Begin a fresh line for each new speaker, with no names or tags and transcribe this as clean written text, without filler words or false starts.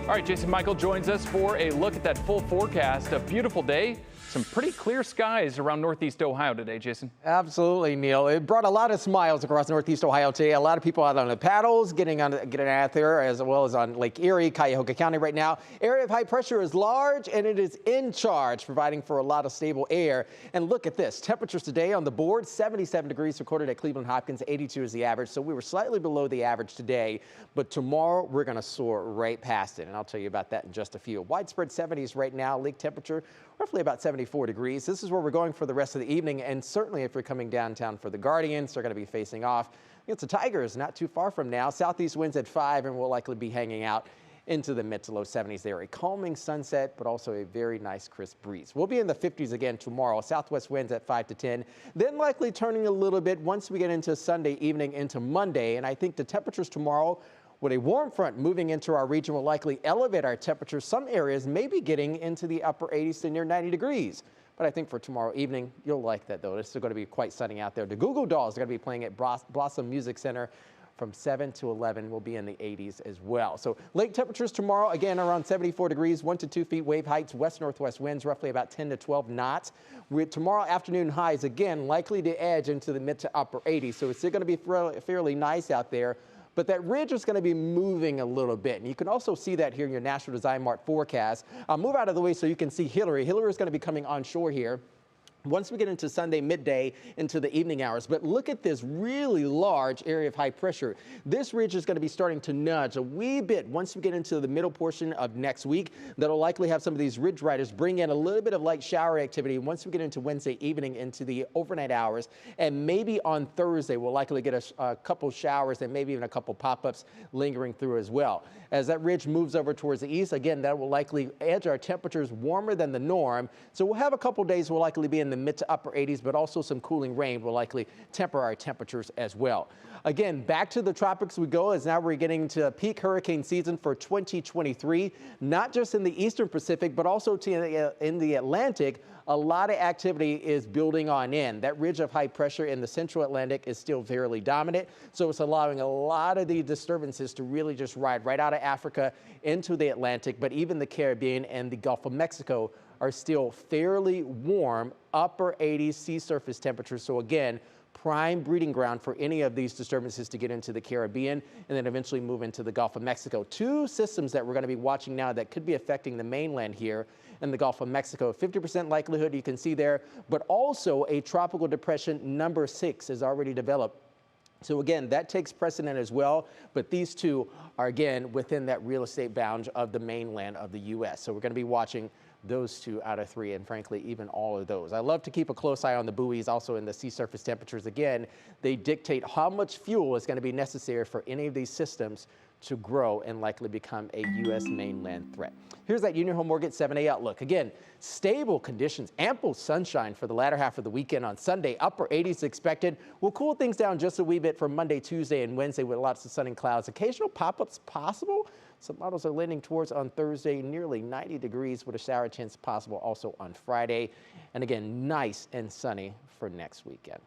All right, Jason Mikell joins us for a look at that full forecast. A beautiful day. Some pretty clear skies around Northeast Ohio today, Jason.
Absolutely, Neil. It brought a lot of smiles across Northeast Ohio today. A lot of people out on the paddles, getting out there, as well as on Lake Erie, Cuyahoga County right now. Area of high pressure is large, and it is in charge, providing for a lot of stable air. And look at this. Temperatures today on the board, 77 degrees recorded at Cleveland Hopkins, 82 is the average. So we were slightly below the average today, but tomorrow we're going to soar right past it. And I'll tell you about that in just a few. Widespread 70s right now. Lake temperature roughly about 74 degrees. This is where we're going for the rest of the evening, and certainly if you're coming downtown for the Guardians, they're going to be facing off against the Tigers not too far from now. Southeast winds at 5, and we'll likely be hanging out into the mid to low 70s there. A calming sunset, but also a very nice crisp breeze. We'll be in the 50s again tomorrow. Southwest winds at 5 to 10, then likely turning a little bit once we get into Sunday evening into Monday. And I think the temperatures tomorrow, with a warm front moving into our region, will likely elevate our temperatures. Some areas may be getting into the upper 80s to near 90 degrees. But I think for tomorrow evening, you'll like that, though. It's still going to be quite sunny out there. The Goo Goo Dolls are going to be playing at Blossom Music Center from 7 to 11. We'll be in the 80s as well. So lake temperatures tomorrow, again, around 74 degrees, 1 to 2 feet wave heights, west-northwest winds, roughly about 10 to 12 knots. With tomorrow afternoon highs, again, likely to edge into the mid to upper 80s. So it's still going to be fairly nice out there. But that ridge is going to be moving a little bit. And you can also see that here in your National Design Mart forecast. I'll move out of the way so you can see Hillary. Hillary is going to be coming onshore here once we get into Sunday midday into the evening hours. But look at this really large area of high pressure. This ridge is going to be starting to nudge a wee bit once we get into the middle portion of next week. That'll likely have some of these ridge riders bring in a little bit of light shower activity once we get into Wednesday evening into the overnight hours. And maybe on Thursday, we'll likely get a couple showers and maybe even a couple pop-ups lingering through as well. As that ridge moves over towards the east, again, that will likely edge our temperatures warmer than the norm. So we'll have a couple days we'll likely be in the mid to upper 80s, but also some cooling rain will likely temper our temperatures as well. Again, back to the tropics we go, as now we're getting to peak hurricane season for 2023, not just in the eastern Pacific, but also in the Atlantic. A lot of activity is building on in. That ridge of high pressure in the central Atlantic is still fairly dominant, so it's allowing a lot of the disturbances to really just ride right out of Africa into the Atlantic, but even the Caribbean and the Gulf of Mexico are still fairly warm, upper 80s sea surface temperatures. So again, prime breeding ground for any of these disturbances to get into the Caribbean and then eventually move into the Gulf of Mexico. Two systems that we're going to be watching now that could be affecting the mainland here in the Gulf of Mexico. 50% likelihood you can see there, but also a tropical depression number 6 is already developed. So again, that takes precedent as well, but these two are again within that real estate bound of the mainland of the U.S. So we're going to be watching those 2 out of 3, and frankly, even all of those. I love to keep a close eye on the buoys, also in the sea surface temperatures. Again, they dictate how much fuel is going to be necessary for any of these systems to grow and likely become a U.S. mainland threat. Here's that Union Home Mortgage 7-day outlook. Again, stable conditions, ample sunshine for the latter half of the weekend on Sunday. Upper 80s expected. We'll cool things down just a wee bit for Monday, Tuesday, and Wednesday with lots of sun and clouds. Occasional pop-ups possible. Some models are leaning towards on Thursday, nearly 90 degrees with a shower chance possible also on Friday. And again, nice and sunny for next weekend.